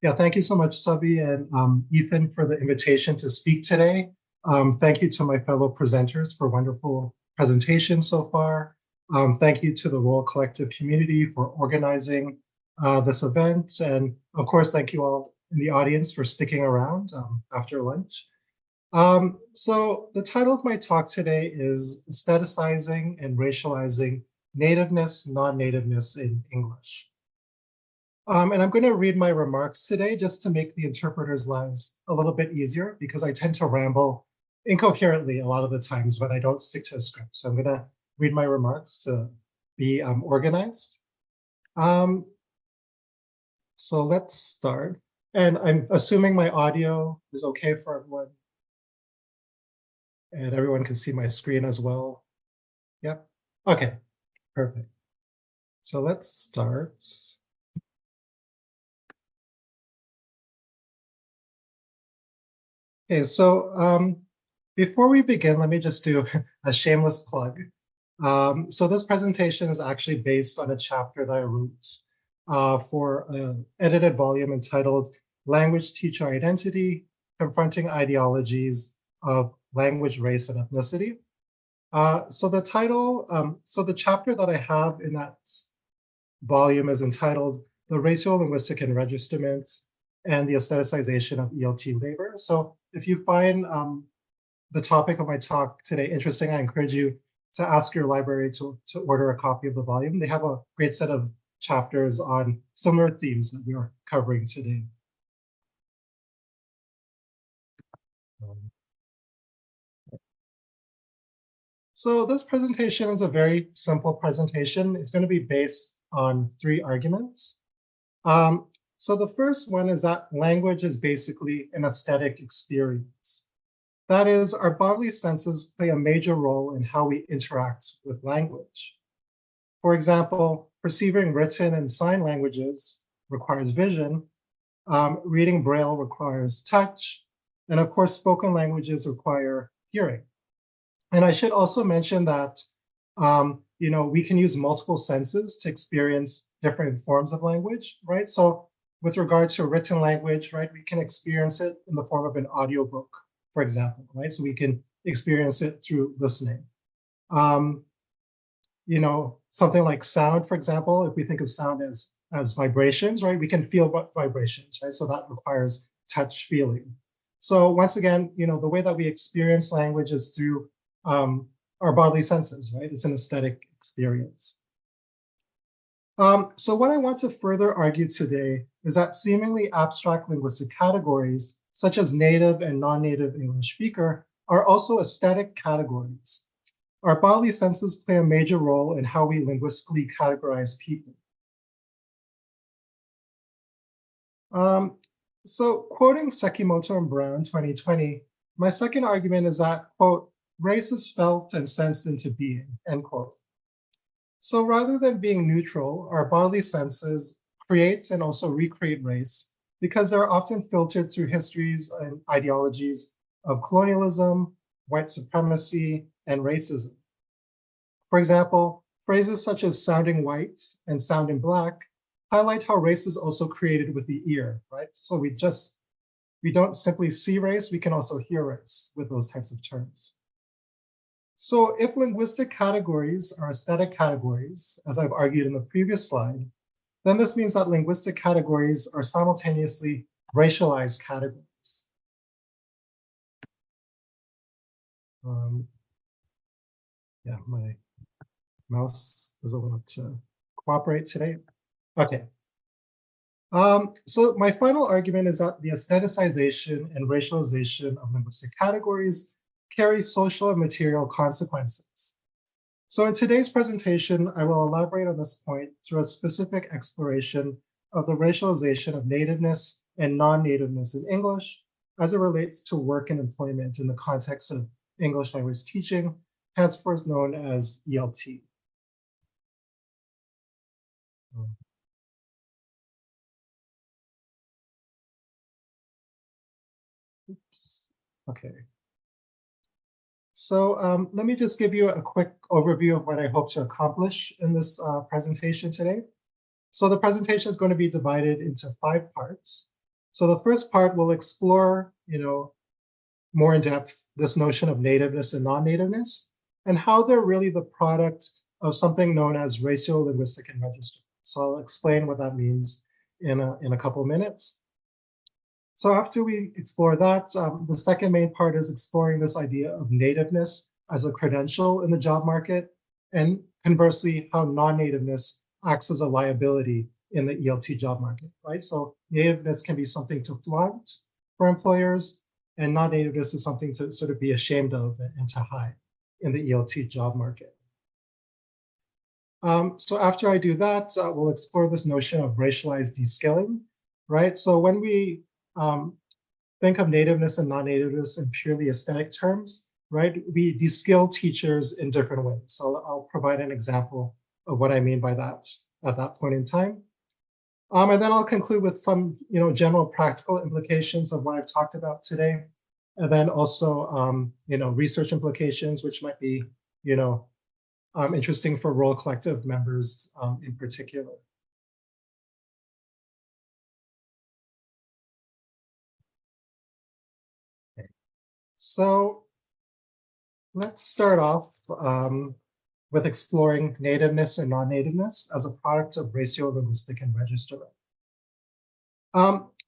Yeah, thank you so much, Sabi and Ethan, for the invitation to speak today. Thank you to my fellow presenters for wonderful presentations so far. Thank you to the Royal Collective community for organizing this event. And of course, thank you all in the audience for sticking around after lunch. So the title of my talk today is Aestheticizing and Racializing Nativeness, Non-Nativeness in English. And I'm going to read my remarks today just to make the interpreters' lives a little bit easier because I tend to ramble incoherently a lot of the times when I don't stick to a script. So I'm going to read my remarks to be organized. So let's start. And I'm assuming my audio is okay for everyone. And everyone can see my screen as well. Yep. Okay, perfect. So let's start. Okay, so before we begin, let me just do a shameless plug. So this presentation is actually based on a chapter that I wrote for an edited volume entitled Language Teacher Identity, Confronting Ideologies of Language, Race, and Ethnicity. So the title, so the chapter that I have in that volume is entitled The Racial, Linguistic Enregistrement and the Aestheticization of ELT Labor. So if you find the topic of my talk today interesting, I encourage you to ask your library to order a copy of the volume. They have a great set of chapters on similar themes that we are covering today. So this presentation is a very simple presentation. It's going to be based on 3 arguments. So the first one is that language is basically an aesthetic experience. That is, our bodily senses play a major role in how we interact with language. For example, perceiving written and sign languages requires vision, reading Braille requires touch, and of course, spoken languages require hearing. And I should also mention that we can use multiple senses to experience different forms of language, right? So with regard to written language, right, we can experience it in the form of an audiobook, for example, right? So we can experience it through listening. Something like sound, for example, if we think of sound as vibrations, right? We can feel vibrations, right? So that requires touch feeling. So once again, the way that we experience language is through our bodily senses, right? It's an aesthetic experience. So what I want to further argue today is that seemingly abstract linguistic categories, such as native and non-native English speaker, are also aesthetic categories. Our bodily senses play a major role in how we linguistically categorize people. So quoting Sekimoto and Brown, 2020, my second argument is that, quote, race is felt and sensed into being, end quote. So rather than being neutral, our bodily senses create and also recreate race because they're often filtered through histories and ideologies of colonialism, white supremacy, and racism. For example, phrases such as sounding white and sounding black highlight how race is also created with the ear, right? So we don't simply see race, we can also hear race with those types of terms. So if linguistic categories are aesthetic categories, as I've argued in the previous slide, then this means that linguistic categories are simultaneously racialized categories. Yeah, my mouse doesn't want to cooperate today. Okay. So my final argument is that the aestheticization and racialization of linguistic categories carry social and material consequences. So in today's presentation, I will elaborate on this point through a specific exploration of the racialization of nativeness and non-nativeness in English as it relates to work and employment in the context of English language teaching, henceforth known as ELT. Oops. Okay. So let me just give you a quick overview of what I hope to accomplish in this presentation today. So the presentation is going to be divided into 5 parts. So the first part will explore, more in depth this notion of nativeness and non-nativeness and how they're really the product of something known as racial, linguistic, and register. So I'll explain what that means in a couple minutes. So after we explore that, the second main part is exploring this idea of nativeness as a credential in the job market, and conversely, how non-nativeness acts as a liability in the ELT job market, right? So nativeness can be something to flaunt for employers, and non-nativeness is something to sort of be ashamed of and to hide in the ELT job market. So after I do that, we'll explore this notion of racialized de-skilling, right? So when we think of nativeness and non-nativeness in purely aesthetic terms, right? We de-skill teachers in different ways. So I'll provide an example of what I mean by that at that point in time. And then I'll conclude with some, general practical implications of what I've talked about today. And then also, research implications, which might be, interesting for Role Collective members in particular. Okay. So let's start off with exploring nativeness and non-nativeness as a product of racial, linguistic, and registrement.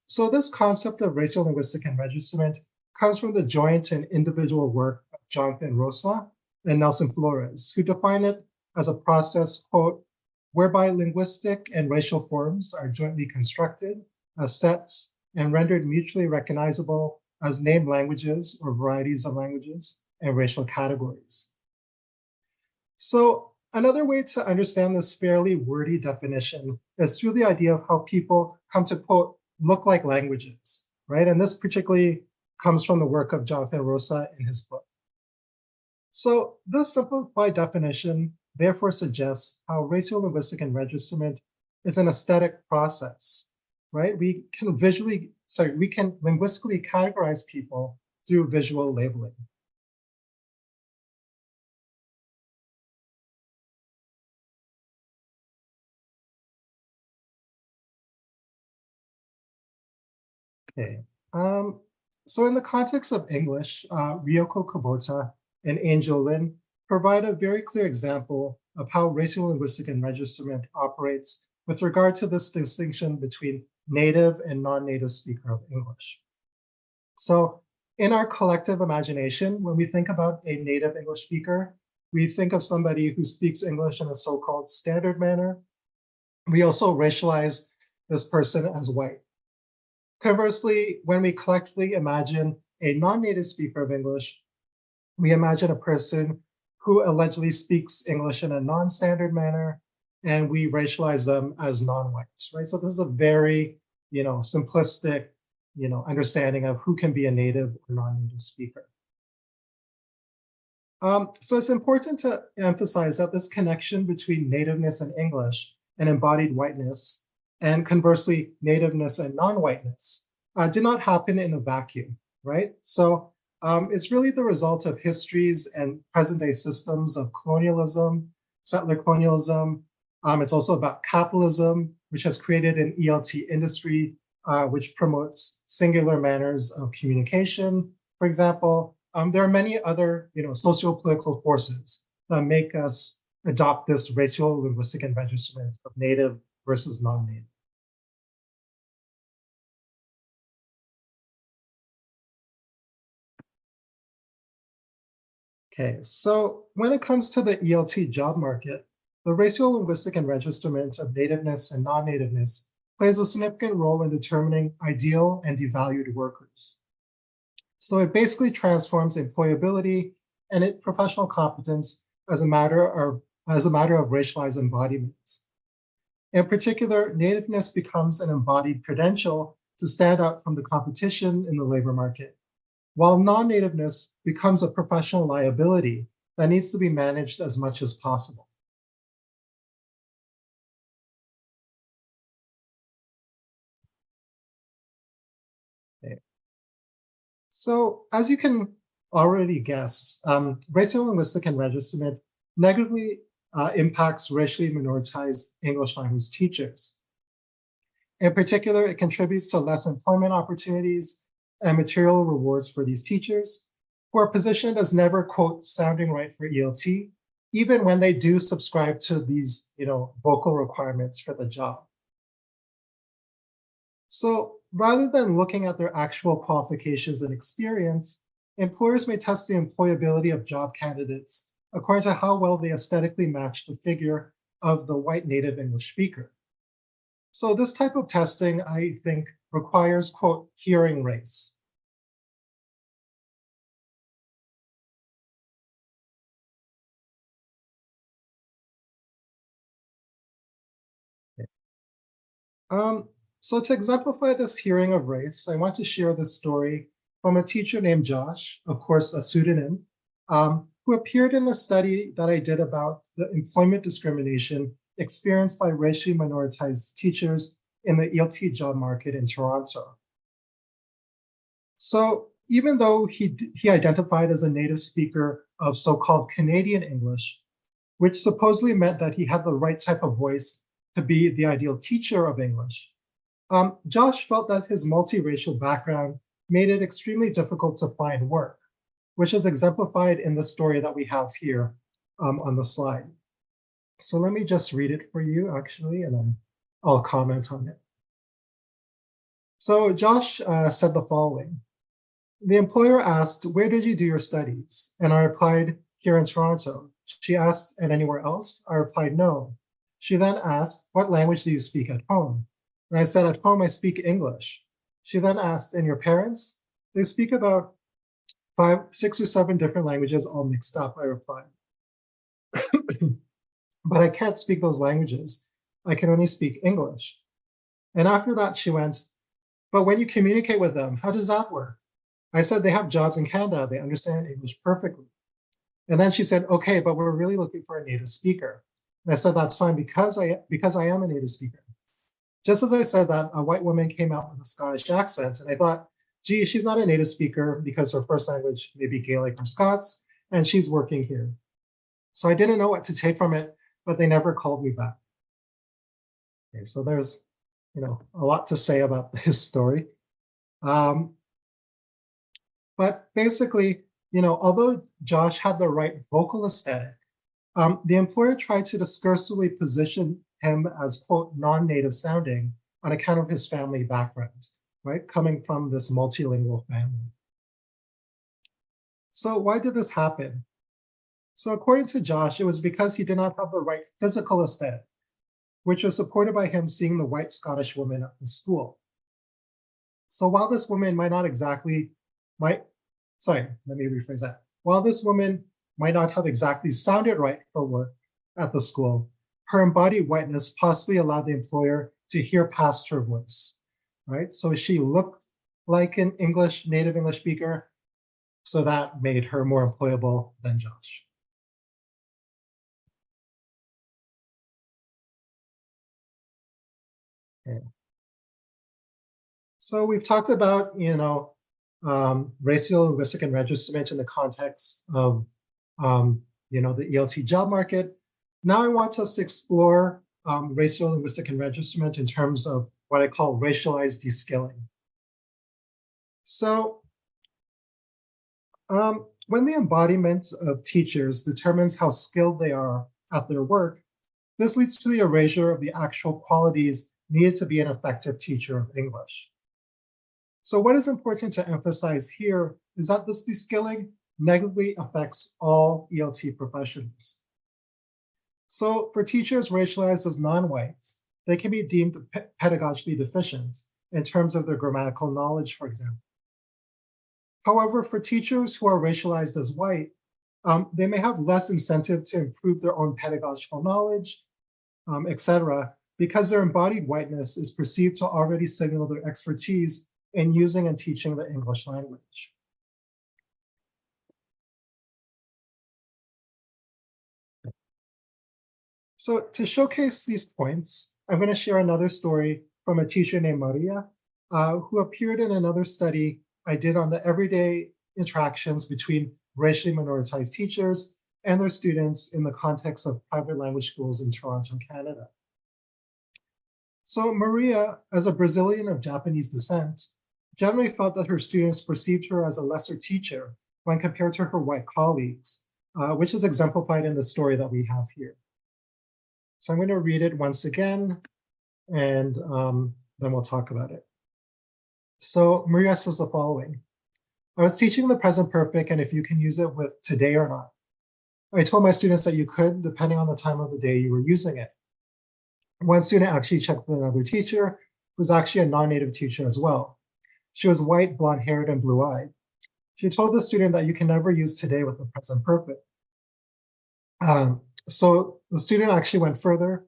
So this concept of racial, linguistic, and registrement comes from the joint and individual work of Jonathan Rosa and Nelson Flores, who define it as a process, quote, whereby linguistic and racial forms are jointly constructed as sets and rendered mutually recognizable as named languages or varieties of languages and racial categories. So another way to understand this fairly wordy definition is through the idea of how people come to, quote, look like languages, right? And this particularly comes from the work of Jonathan Rosa in his book. So this simplified definition therefore suggests how racial, linguistic, and registrement is an aesthetic process, right? We can linguistically categorize people through visual labeling. Okay. So in the context of English, Ryoko Kubota and Angel Lin provide a very clear example of how racial, linguistic, and registrement operates with regard to this distinction between native and non-native speaker of English. So in our collective imagination, when we think about a native English speaker, we think of somebody who speaks English in a so-called standard manner. We also racialize this person as white. Conversely, when we collectively imagine a non-native speaker of English, we imagine a person who allegedly speaks English in a non-standard manner, and we racialize them as non-whites, right? So this is a very, simplistic, understanding of who can be a native or non-native speaker. So it's important to emphasize that this connection between nativeness and English and embodied whiteness, and conversely, nativeness and non-whiteness, did not happen in a vacuum, right? So it's really the result of histories and present-day systems of colonialism, settler colonialism. It's also about capitalism, which has created an ELT industry, which promotes singular manners of communication. For example, there are many other, socio-political forces that make us adopt this racial, linguistic, and registrement of native versus non-native. Okay, so when it comes to the ELT job market, the racial, linguistic, and registrement of nativeness and non-nativeness plays a significant role in determining ideal and devalued workers. So it basically transforms employability and professional competence as a matter of racialized embodiment. In particular, nativeness becomes an embodied credential to stand out from the competition in the labor market, while non-nativeness becomes a professional liability that needs to be managed as much as possible. Okay. So as you can already guess, racial, linguistic, and registrement negatively impacts racially minoritized English language teachers. In particular, it contributes to less employment opportunities and material rewards for these teachers who are positioned as never, quote, sounding right for ELT, even when they do subscribe to these, vocal requirements for the job. So rather than looking at their actual qualifications and experience, employers may test the employability of job candidates according to how well they aesthetically match the figure of the white native English speaker. So this type of testing, I think, requires, quote, hearing race. Um, so to exemplify this hearing of race, I want to share this story from a teacher named Josh, of course, a pseudonym, who appeared in a study that I did about the employment discrimination experienced by racially minoritized teachers in the ELT job market in Toronto. So even though he identified as a native speaker of so-called Canadian English, which supposedly meant that he had the right type of voice to be the ideal teacher of English, Josh felt that his multiracial background made it extremely difficult to find work, which is exemplified in the story that we have here on the slide. So let me just read it for you, actually, and then I'll comment on it. So Josh said the following. The employer asked, "Where did you do your studies?" And I replied, "Here in Toronto." She asked, "And anywhere else?" I replied, "No." She then asked, "What language do you speak at home?" And I said, "At home, I speak English." She then asked, "And your parents?" "They speak about 5, 6, or 7 different languages all mixed up," I replied. "But I can't speak those languages. I can only speak English." And after that, she went, "But when you communicate with them, how does that work?" I said, "They have jobs in Canada. They understand English perfectly." And then she said, "Okay, but we're really looking for a native speaker." And I said, "That's fine because I am a native speaker." Just as I said that, a white woman came out with a Scottish accent, and I thought, gee, she's not a native speaker because her first language may be Gaelic or Scots, and she's working here. So I didn't know what to take from it, but they never called me back. Okay, so there's, a lot to say about this story. But basically, although Josh had the right vocal aesthetic, the employer tried to discursively position him as, quote, non-native sounding on account of his family background, right? Coming from this multilingual family. So why did this happen? So according to Josh, it was because he did not have the right physical aesthetic, which was supported by him seeing the white Scottish woman at the school. So while this woman might not exactly, let me rephrase that. While this woman might not have exactly sounded right for work at the school, her embodied whiteness possibly allowed the employer to hear past her voice, right? So she looked like an native English speaker, so that made her more employable than Josh. Okay. So we've talked about, racial, linguistic, and enregistrement in the context of, the ELT job market. Now I want us to explore racial, linguistic, and enregistrement in terms of what I call racialized deskilling. So when the embodiment of teachers determines how skilled they are at their work, this leads to the erasure of the actual qualities needed to be an effective teacher of English. So what is important to emphasize here is that this deskilling negatively affects all ELT professionals. So for teachers racialized as non-white, they can be deemed pedagogically deficient in terms of their grammatical knowledge, for example. However, for teachers who are racialized as white, they may have less incentive to improve their own pedagogical knowledge, etc., because their embodied whiteness is perceived to already signal their expertise in using and teaching the English language. So to showcase these points, I'm going to share another story from a teacher named Maria, who appeared in another study I did on the everyday interactions between racially minoritized teachers and their students in the context of private language schools in Toronto, Canada. So Maria, as a Brazilian of Japanese descent, generally felt that her students perceived her as a lesser teacher when compared to her white colleagues, which is exemplified in the story that we have here. So I'm going to read it once again, and then we'll talk about it. So Maria says the following. I was teaching the present perfect and if you can use it with today or not. I told my students that you could, depending on the time of the day you were using it. One student actually checked with another teacher, who's actually a non-native teacher as well. She was white, blonde-haired, and blue-eyed. She told the student that you can never use today with the present perfect. So the student actually went further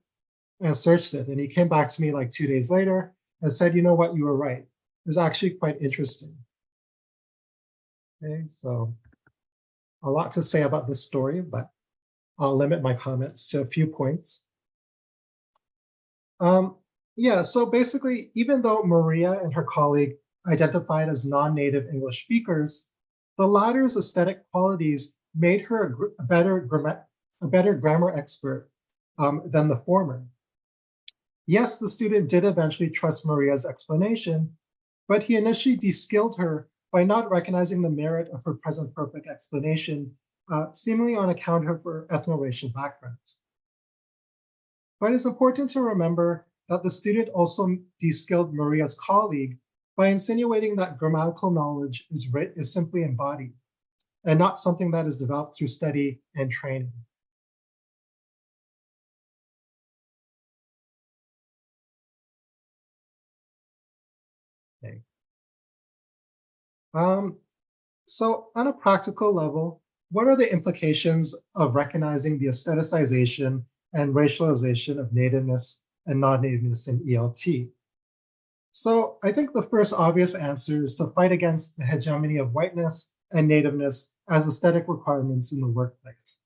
and searched it, and he came back to me like 2 days later and said, you know what, you were right. It was actually quite interesting. Okay, so a lot to say about this story, but I'll limit my comments to a few points. Yeah, so basically, even though Maria and her colleague identified as non-native English speakers, the latter's aesthetic qualities made her a better grammar expert than the former. Yes, the student did eventually trust Maria's explanation, but he initially de-skilled her by not recognizing the merit of her present perfect explanation, seemingly on account of her ethno-racial background. But it's important to remember that the student also de-skilled Maria's colleague by insinuating that grammatical knowledge is simply embodied and not something that is developed through study and training. Okay. So on a practical level, what are the implications of recognizing the aestheticization and racialization of nativeness and non-nativeness in ELT? So I think the first obvious answer is to fight against the hegemony of whiteness and nativeness as aesthetic requirements in the workplace.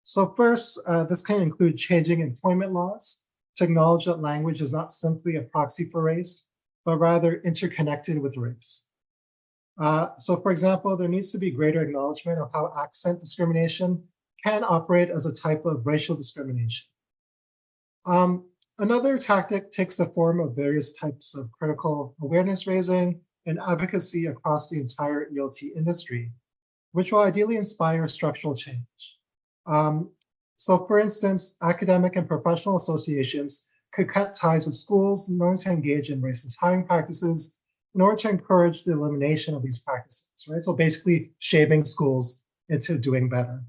So first, this can include changing employment laws to acknowledge that language is not simply a proxy for race, but rather interconnected with race. So for example, there needs to be greater acknowledgement of how accent discrimination can operate as a type of racial discrimination. Another tactic takes the form of various types of critical awareness raising and advocacy across the entire ELT industry, which will ideally inspire structural change. So for instance, academic and professional associations could cut ties with schools in order to engage in racist hiring practices in order to encourage the elimination of these practices, right? So basically shaving schools into doing better.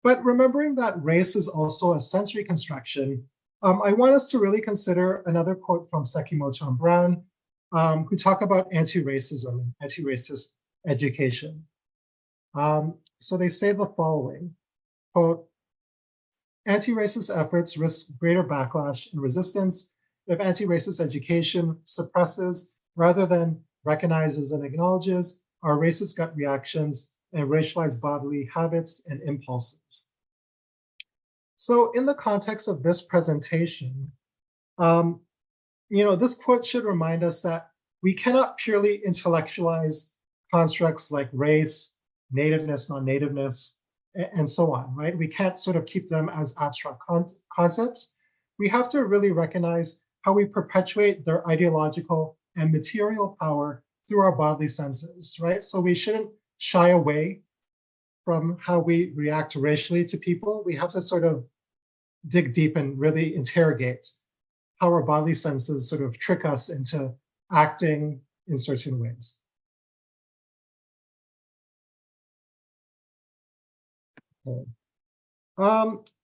But remembering that race is also a sensory construction, I want us to really consider another quote from Sekimoto and Brown, who talk about anti-racism and anti-racist education. So they say the following, quote, anti-racist efforts risk greater backlash and resistance if anti-racist education suppresses rather than recognizes and acknowledges our racist gut reactions and racialized bodily habits and impulses. So in the context of this presentation, this quote should remind us that we cannot purely intellectualize constructs like race, nativeness, non-nativeness, and so on, right? We can't sort of keep them as abstract concepts. We have to really recognize how we perpetuate their ideological and material power through our bodily senses, right? So we shouldn't shy away from how we react racially to people. We have to sort of dig deep and really interrogate how our bodily senses sort of trick us into acting in certain ways.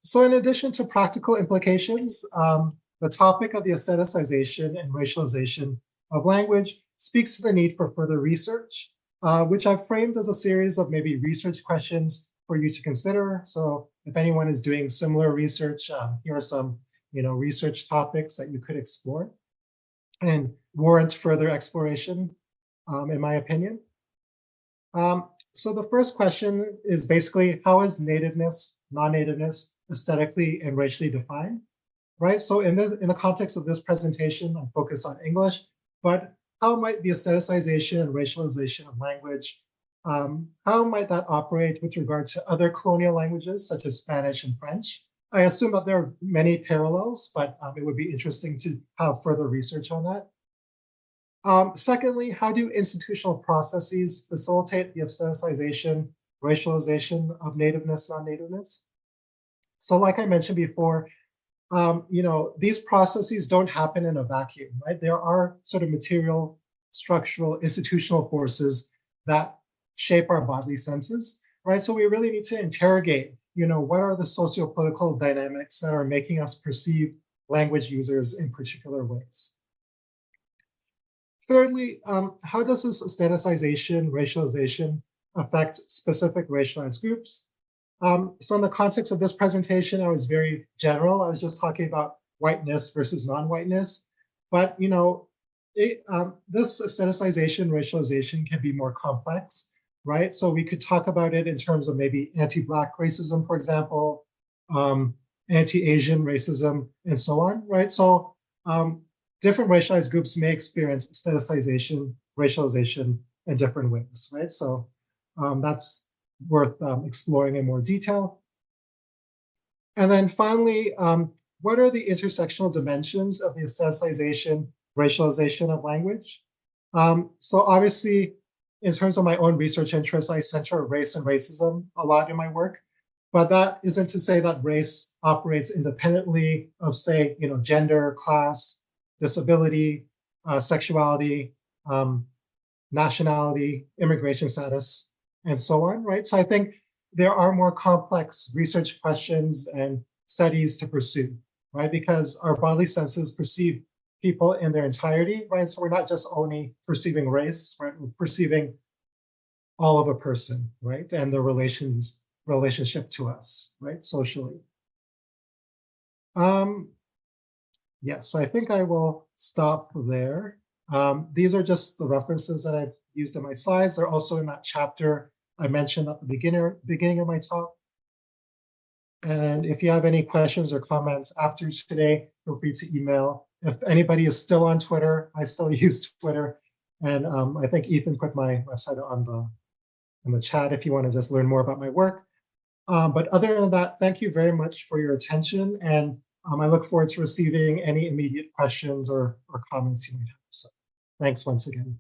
So in addition to practical implications, the topic of the aestheticization and racialization of language speaks to the need for further research, which I've framed as a series of maybe research questions for you to consider. So if anyone is doing similar research, here are some research topics that you could explore and warrant further exploration, in my opinion. So the first question is basically, how is nativeness, non-nativeness aesthetically and racially defined, right? So in the context of this presentation, I'm focused on English, but how might the aestheticization and racialization of language, how might that operate with regard to other colonial languages such as Spanish and French, I assume that there are many parallels, but it would be interesting to have further research on that. Secondly, how do institutional processes facilitate the aestheticization, racialization of nativeness, non-nativeness? So like I mentioned before, these processes don't happen in a vacuum, right? There are sort of material, structural, institutional forces that shape our bodily senses, right? So we really need to interrogate, what are the socio-political dynamics that are making us perceive language users in particular ways? Thirdly, how does this aestheticization, racialization affect specific racialized groups? So in the context of this presentation, I was very general. I was just talking about whiteness versus non-whiteness. But this aestheticization, racialization can be more complex, right? So we could talk about it in terms of maybe anti-Black racism, for example, anti-Asian racism, and so on, right? So different racialized groups may experience aestheticization, racialization in different ways, right? So that's worth exploring in more detail. And then finally, what are the intersectional dimensions of the aestheticization, racialization of language? So obviously, in terms of my own research interests, I center race and racism a lot in my work, but that isn't to say that race operates independently of, say, gender, class, disability, sexuality, nationality, immigration status, and so on, right? So I think there are more complex research questions and studies to pursue, right? Because our bodily senses perceive people in their entirety, right? So we're not just only perceiving race, right? We're perceiving all of a person, right? And their relationship to us, right? Socially. Yes, I think I will stop there. These are just the references that I've used in my slides. They're also in that chapter I mentioned at the beginning of my talk. And if you have any questions or comments after today, feel free to email. If anybody is still on Twitter, I still use Twitter. And I think Ethan put my website on the chat if you want to just learn more about my work. But other than that, thank you very much for your attention. And I look forward to receiving any immediate questions or comments you might have. So thanks once again.